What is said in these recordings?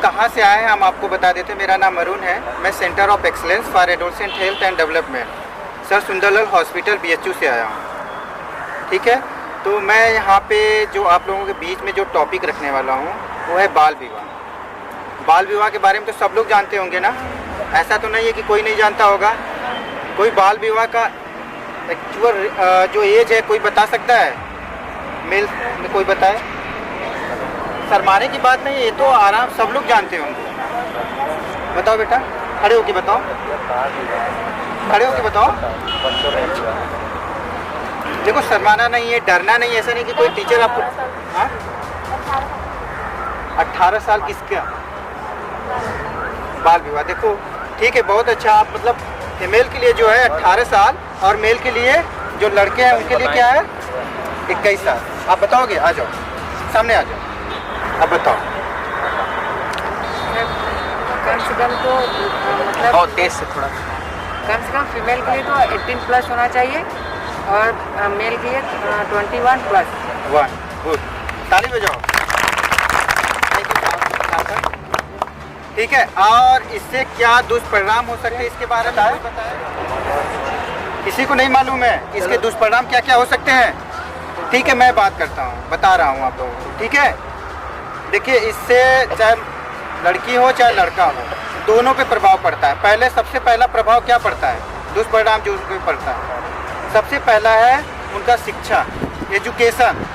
कहाँ से आए हैं हम आपको बता देते हैं। मेरा नाम अरुण है, मैं centre of excellence for adolescent health and development sir Sunderlal hospital BHU से आया हूँ। ठीक है, तो मैं यहाँ पे जो आप लोगों के बीच में जो टॉपिक रखने वाला हूँ वो है बाल विवाह। बाल विवाह के बारे में तो सब लोग जानते होंगे ना, ऐसा तो नहीं है कि कोई नहीं जानता होगा। कोई बाल विवाह का एक्चुअल जो एज है कोई बता सकता है? मेल में कोई बताए? शर्माने की बात नहीं है, ये तो आराम सब लोग जानते होंगे। बताओ बेटा, खड़े होके बताओ, खड़े होके बताओ। देखो शर्माना नहीं है, डरना नहीं है, ऐसा नहीं कि कोई टीचर आपको 18 साल किसका बाल विवाह? देखो ठीक है, बहुत अच्छा। आप मतलब फीमेल के लिए जो है 18 साल और मेल के लिए जो लड़के हैं उनके लिए क्या है 21 साल। आप बताओगे? आ जाओ सामने आ जाओ, अब बताओ। कम से कम तो मतलब बहुत तेज से थोड़ा, कम से कम फीमेल के लिए तो 18 प्लस होना चाहिए और मेल के लिए 21 प्लस। 1 गुड, ताली बजाओ। ठीक है, और इससे क्या दुष्परिणाम हो सकते हैं इसके बारे में बताएं? किसी को नहीं मालूम है इसके दुष्परिणाम क्या क्या हो सकते हैं? ठीक है, मैं बात करता हूँ, बता रहा हूँ आप लोगों को। ठीक है, देखिए इससे चाहे लड़की हो चाहे लड़का हो, दोनों पे प्रभाव पड़ता है। पहले सबसे पहला प्रभाव क्या पड़ता है, दुष्परिणाम जो उनको पड़ता है, सबसे पहला है उनका शिक्षा, एजुकेशन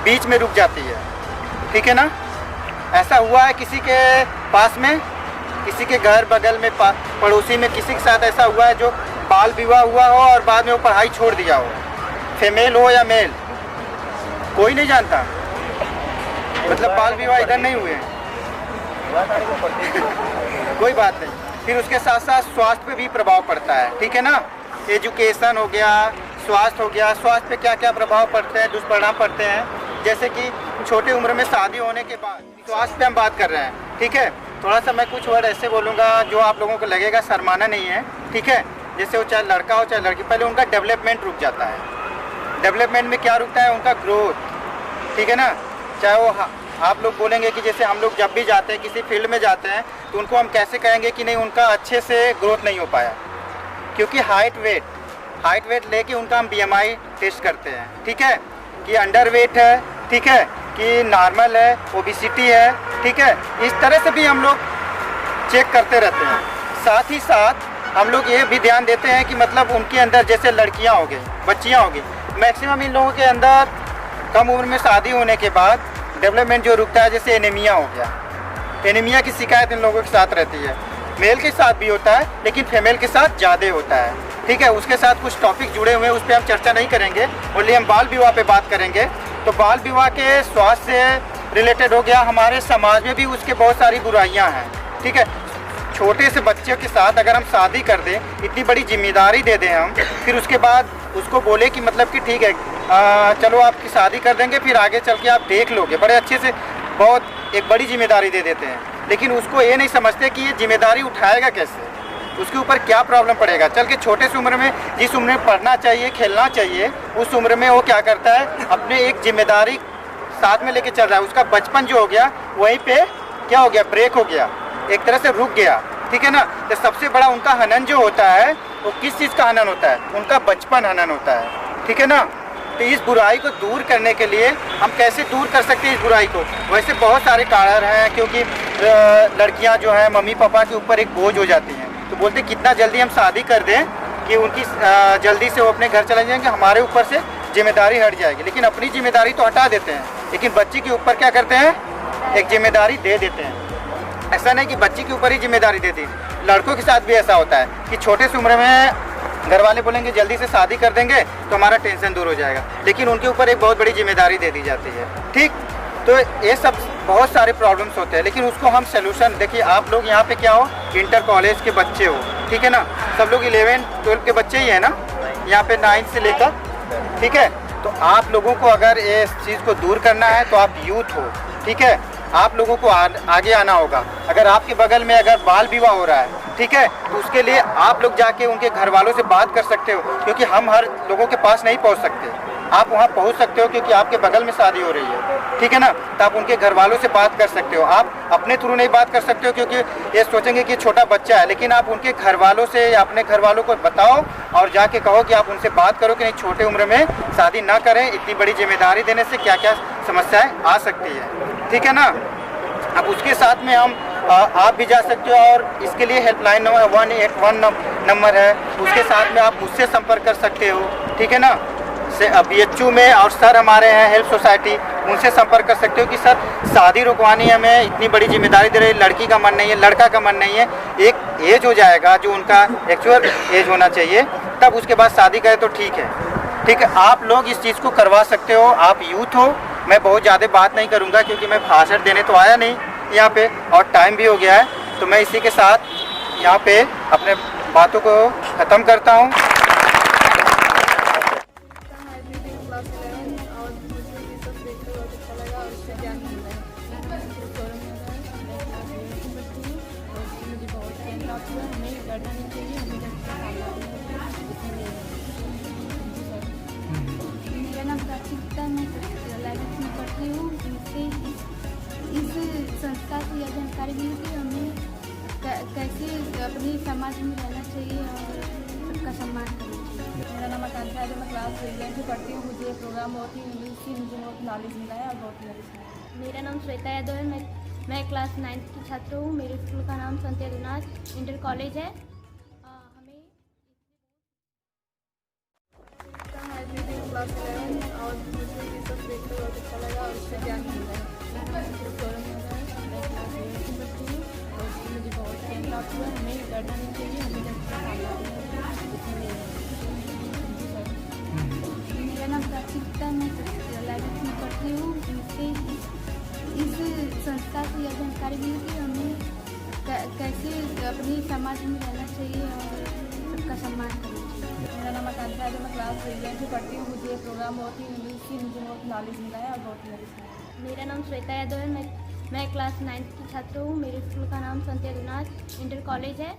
बीच में रुक जाती है। ठीक है ना, ऐसा हुआ है किसी के पास में, किसी के घर बगल में पड़ोसी में किसी के साथ ऐसा हुआ है जो बाल विवाह हुआ हो और बाद में वो पढ़ाई छोड़ दिया हो, फीमेल हो या मेल, कोई नहीं जानता। मतलब बाल विवाह इधर नहीं हुए हैं कोई बात नहीं। फिर उसके साथ साथ स्वास्थ्य पे भी प्रभाव पड़ता है। ठीक है ना, एजुकेशन हो गया, स्वास्थ्य हो गया। स्वास्थ्य पे क्या क्या प्रभाव पड़ते हैं, दुष्परिणाम पड़ते हैं, जैसे कि छोटे उम्र में शादी होने के बाद स्वास्थ्य पे हम बात कर रहे हैं। ठीक है, थोड़ा सा मैं कुछ वर्ड ऐसे बोलूँगा जो आप लोगों को लगेगा, शर्माना नहीं है। ठीक है, जैसे वो चाहे लड़का हो चाहे लड़की, पहले उनका डेवलपमेंट रुक जाता है। डेवलपमेंट में क्या रुकता है? उनका ग्रोथ। ठीक है ना, चाहे वो आप लोग बोलेंगे कि जैसे हम लोग जब भी जाते हैं किसी फील्ड में जाते हैं तो उनको हम कैसे कहेंगे कि नहीं उनका अच्छे से ग्रोथ नहीं हो पाया, क्योंकि हाइट वेट लेके उनका हम BMI टेस्ट करते हैं। ठीक है, कि अंडर वेट है, ठीक है, कि नॉर्मल है, ओबेसिटी है। ठीक है, इस तरह से भी हम लोग चेक करते रहते हैं। साथ ही साथ हम लोग ये भी ध्यान देते हैं कि मतलब उनके अंदर जैसे लड़कियां हो गई, बच्चियां हो गई, मैक्सिमम इन लोगों के अंदर कम उम्र में शादी होने के बाद डेवलपमेंट जो रुकता है, जैसे एनीमिया हो गया। एनीमिया की शिकायत इन लोगों के साथ रहती है, मेल के साथ भी होता है लेकिन फीमेल के साथ ज़्यादा होता है। ठीक है, उसके साथ कुछ टॉपिक जुड़े हुए हैं, उस पर हम चर्चा नहीं करेंगे, ओनली हम बाल विवाह पे बात करेंगे। तो बाल विवाह के स्वास्थ्य से रिलेटेड हो गया, हमारे समाज में भी उसके बहुत सारी बुराइयाँ हैं। ठीक है, छोटे से बच्चे के साथ अगर हम शादी कर दें, इतनी बड़ी जिम्मेदारी दे दें हम, फिर उसके बाद उसको बोले कि मतलब कि ठीक है चलो आपकी शादी कर देंगे, फिर आगे चल के आप देख लोगे, बड़े अच्छे से बहुत एक बड़ी जिम्मेदारी दे देते हैं। लेकिन उसको ये नहीं समझते कि ये जिम्मेदारी उठाएगा कैसे, उसके ऊपर क्या प्रॉब्लम पड़ेगा। चल के छोटे से उम्र में, जिस उम्र में पढ़ना चाहिए, खेलना चाहिए, उस उम्र में वो क्या करता है, अपने एक जिम्मेदारी साथ में लेके चल रहा है। उसका बचपन जो हो गया वहीं पे क्या हो गया, ब्रेक हो गया, एक तरह से रुक गया। ठीक है ना, तो सबसे बड़ा उनका हनन जो होता है वो किस चीज़ का हनन होता है, उनका बचपन हनन होता है। ठीक है ना, तो इस बुराई को दूर करने के लिए हम कैसे दूर कर सकते हैं इस बुराई को? वैसे बहुत सारे कारण हैं, क्योंकि लड़कियां जो हैं मम्मी पापा के ऊपर एक बोझ हो जाती हैं, तो बोलते कितना जल्दी हम शादी कर दें कि उनकी जल्दी से वो अपने घर चले जाएंगे, हमारे ऊपर से जिम्मेदारी हट जाएगी। लेकिन अपनी जिम्मेदारी तो हटा देते हैं, लेकिन बच्ची के ऊपर क्या करते हैं, एक जिम्मेदारी दे देते हैं। ऐसा नहीं कि बच्ची के ऊपर ही जिम्मेदारी दे दी, लड़कों के साथ भी ऐसा होता है कि छोटे से उम्र में घर वाले बोलेंगे जल्दी से शादी कर देंगे तो हमारा टेंशन दूर हो जाएगा, लेकिन उनके ऊपर एक बहुत बड़ी जिम्मेदारी दे दी जाती है। ठीक, तो ये सब बहुत सारे प्रॉब्लम्स होते हैं, लेकिन उसको हम सोल्यूशन, देखिए आप लोग यहाँ पे क्या हो, इंटर कॉलेज के बच्चे हो, ठीक है ना, सब लोग 11-12 के बच्चे ही हैं ना, यहाँ पे 9 से लेकर। ठीक है, तो आप लोगों को अगर इस चीज़ को दूर करना है तो आप यूथ हो, ठीक है, आप लोगों को आगे आना होगा। अगर आपके बगल में अगर बाल विवाह हो रहा है, ठीक है, तो उसके लिए आप लोग जाके उनके घर वालों से बात कर सकते हो, क्योंकि हम हर लोगों के पास नहीं पहुंच सकते। आप वहाँ पहुँच सकते हो क्योंकि आपके बगल में शादी हो रही है, ठीक है ना। तो आप उनके घर वालों से बात कर सकते हो। आप अपने थ्रू नहीं बात कर सकते हो क्योंकि ये सोचेंगे कि छोटा बच्चा है, लेकिन आप उनके घर वालों से या अपने घर वालों को बताओ और जाके कहो कि आप उनसे बात करो कि नहीं, छोटे उम्र में शादी ना करें, इतनी बड़ी जिम्मेदारी देने से क्या क्या समस्याएँ आ सकती है, ठीक है ना। अब उसके साथ में हम आप भी जा सकते हो और इसके लिए हेल्पलाइन नंबर 181 नंबर है, उसके साथ में आप मुझसे संपर्क कर सकते हो, ठीक है ना। से BHU में और सर हमारे हैं हेल्प सोसाइटी, उनसे संपर्क कर सकते हो कि सर शादी रुकवानी हमें, इतनी बड़ी जिम्मेदारी दे रही है, लड़की का मन नहीं है, लड़का का मन नहीं है, एक एज हो जाएगा जो उनका एक्चुअल एज होना चाहिए, तब उसके बाद शादी करें तो ठीक है, ठीक है। आप लोग इस चीज़ को करवा सकते हो, आप यूथ हो। मैं बहुत ज़्यादा बात नहीं करूँगा क्योंकि मैं भाषण देने तो आया नहीं यहाँ पे और टाइम भी हो गया है, तो मैं इसी के साथ यहाँ पे अपने बातों को ख़त्म करता हूँ। क्लास 11 और मुझे ये सब देखकर बहुत अच्छा लगा और उससे ज्ञान मिल रहा है। मुझे बहुत टाइम प्राप्त हुआ, हमें डरना नहीं चाहिए, हमें डर का सामना मेरा नाम प्राची गुप्ता है, मैं 11th में पढ़ती हूँ। इस संस्था से यह जानकारी मिली कि हमें कैसे अपनी समाज में रहना चाहिए और सबका सम्मान करना चाहिए। मेरा नाम आकांक्षा है, जो मैं क्लास 11 में पढ़ती हूँ। मुझे प्रोग्राम बहुत ही मुझे बहुत नॉलेज मिला है और बहुत ही अच्छा है। मेरा नाम श्वेता यादव है, मैं क्लास 9th की छात्र हूँ। मेरे स्कूल का नाम संत यदुनाथ इंटर कॉलेज है। हमें क्लास 11 और मुझे ये सब देखकर बहुत अच्छा लगा और उससे ज्ञान मिल रहा है। मुझे बहुत टाइम प्राप्त हुआ, हमें डरना नहीं चाहिए, हमें डर का सामना मेरा नाम प्राची गुप्ता है, मैं 11th में पढ़ती हूँ। इस संस्था से यह जानकारी मिली कि हमें कैसे अपनी समाज में रहना चाहिए और सबका सम्मान करना चाहिए। मेरा नाम आकांक्षा है, जो मैं क्लास 11 में पढ़ती हूँ। मुझे प्रोग्राम बहुत ही मुझे बहुत नॉलेज मिला है और बहुत ही अच्छा है। मेरा नाम श्वेता यादव है, मैं क्लास 9th की छात्र हूँ। मेरे स्कूल का नाम संत यदुनाथ इंटर कॉलेज है।